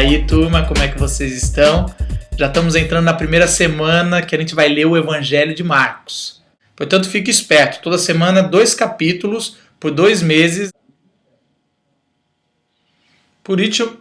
aí, turma, como é que vocês estão? Já estamos entrando na primeira semana que a gente vai ler o Evangelho de Marcos. Portanto, fique esperto, toda semana 2 capítulos por 2 meses. Por isso,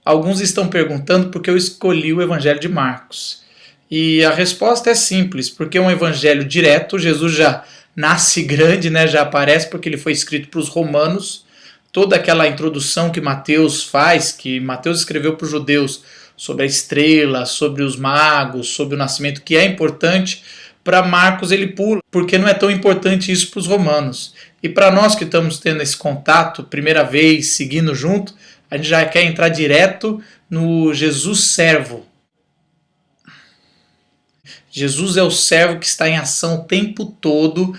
alguns estão perguntando por que eu escolhi o Evangelho de Marcos. E a resposta é simples, porque é um evangelho direto. Jesus já nasce grande, né? Já aparece porque ele foi escrito para os romanos. Toda aquela introdução que Mateus faz, que Mateus escreveu para os judeus sobre a estrela, sobre os magos, sobre o nascimento, que é importante, para Marcos ele pula, porque não é tão importante isso para os romanos. E para nós que estamos tendo esse contato, primeira vez, seguindo junto, a gente já quer entrar direto no Jesus servo. Jesus é o servo que está em ação o tempo todo,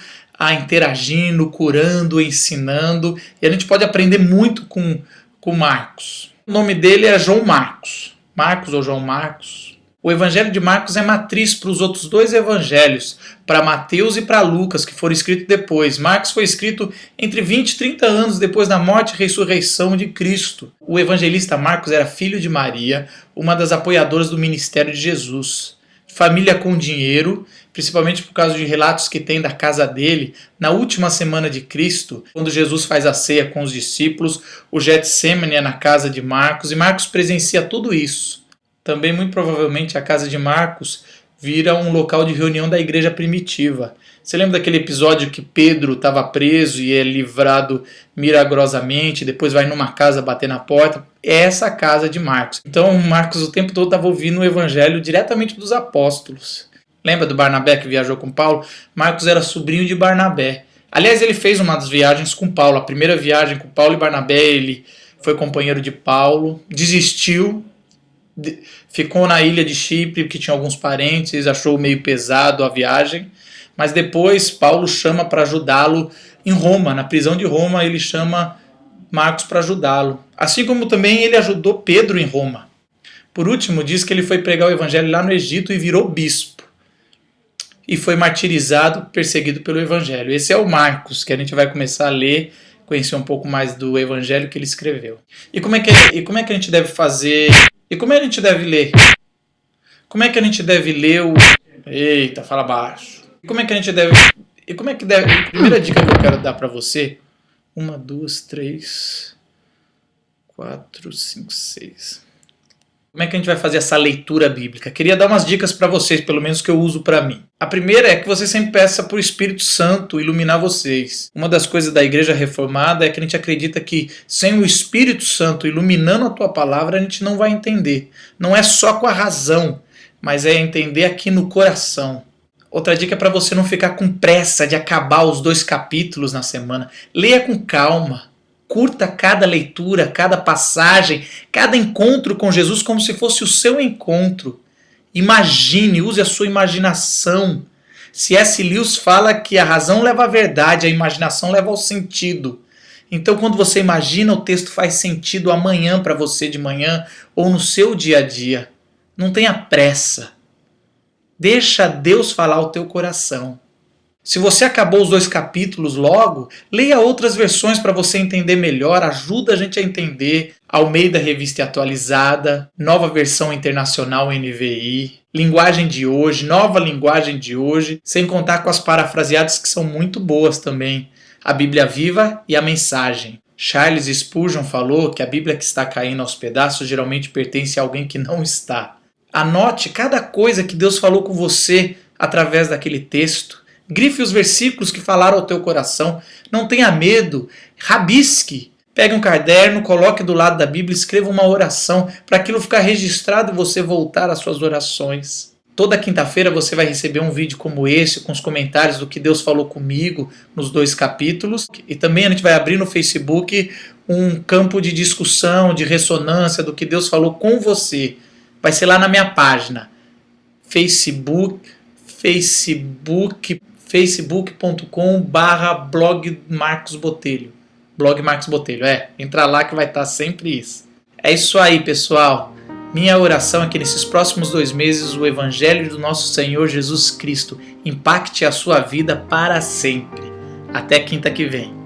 interagindo, curando, ensinando, e a gente pode aprender muito com Marcos. O nome dele é João Marcos, Marcos ou João Marcos. O Evangelho de Marcos é matriz para os outros 2 evangelhos, para Mateus e para Lucas, que foram escritos depois. Marcos foi escrito entre 20 e 30 anos depois da morte e ressurreição de Cristo. O evangelista Marcos era filho de Maria, uma das apoiadoras do ministério de Jesus. Família com dinheiro, principalmente por causa de relatos que tem da casa dele, na última semana de Cristo, quando Jesus faz a ceia com os discípulos, o Getsêmani é na casa de Marcos, e Marcos presencia tudo isso. Também, muito provavelmente, a casa de Marcos vira um local de reunião da igreja primitiva. Você lembra daquele episódio que Pedro estava preso e é livrado milagrosamente, depois vai numa casa bater na porta? É essa casa de Marcos. Então Marcos o tempo todo estava ouvindo o evangelho diretamente dos apóstolos. Lembra do Barnabé que viajou com Paulo? Marcos era sobrinho de Barnabé. Aliás, ele fez uma das viagens com Paulo. A primeira viagem com Paulo e Barnabé, ele foi companheiro de Paulo, desistiu, ficou na ilha de Chipre, que tinha alguns parentes, achou meio pesado a viagem. Mas depois Paulo chama para ajudá-lo em Roma, na prisão de Roma, ele chama Marcos para ajudá-lo. Assim como também ele ajudou Pedro em Roma. Por último, diz que ele foi pregar o evangelho lá no Egito e virou bispo. E foi martirizado, perseguido pelo evangelho. Esse é o Marcos, que a gente vai começar a ler, conhecer um pouco mais do evangelho que ele escreveu. E como é que a gente deve fazer? E como é que a gente deve ler? Como é que a gente deve ler o... Eita, fala baixo. Como é que a gente deve... A primeira dica que eu quero dar para você... 1, 2, 3, 4, 5, 6... Como é que a gente vai fazer essa leitura bíblica? Queria dar umas dicas para vocês, pelo menos que eu uso para mim. A primeira é que você sempre peça para o Espírito Santo iluminar vocês. Uma das coisas da Igreja Reformada é que a gente acredita que sem o Espírito Santo iluminando a tua palavra, a gente não vai entender. Não é só com a razão, mas é entender aqui no coração. Outra dica é para você não ficar com pressa de acabar os 2 capítulos na semana. Leia com calma. Curta cada leitura, cada passagem, cada encontro com Jesus como se fosse o seu encontro. Imagine, use a sua imaginação. C.S. Lewis fala que a razão leva à verdade, a imaginação leva ao sentido. Então, quando você imagina, o texto faz sentido amanhã para você de manhã ou no seu dia a dia. Não tenha pressa. Deixa Deus falar ao teu coração. Se você acabou os 2 capítulos logo, leia outras versões para você entender melhor, ajuda a gente a entender. Almeida Revista Atualizada, Nova Versão Internacional NVI, Linguagem de Hoje, Nova Linguagem de Hoje, sem contar com as parafraseadas que são muito boas também, a Bíblia Viva e a Mensagem. Charles Spurgeon falou que a Bíblia que está caindo aos pedaços geralmente pertence a alguém que não está. Anote cada coisa que Deus falou com você através daquele texto. Grife os versículos que falaram ao teu coração. Não tenha medo. Rabisque. Pegue um caderno, coloque do lado da Bíblia, escreva uma oração para aquilo ficar registrado e você voltar às suas orações. Toda quinta-feira você vai receber um vídeo como esse, com os comentários do que Deus falou comigo nos 2 capítulos. E também a gente vai abrir no Facebook um campo de discussão, de ressonância do que Deus falou com você. Vai ser lá na minha página. facebook.com/blog Marcos Botelho. Blog Marcos Botelho, entra lá que vai estar sempre isso. É isso aí, pessoal. Minha oração é que nesses próximos 2 meses o Evangelho do nosso Senhor Jesus Cristo impacte a sua vida para sempre. Até quinta que vem.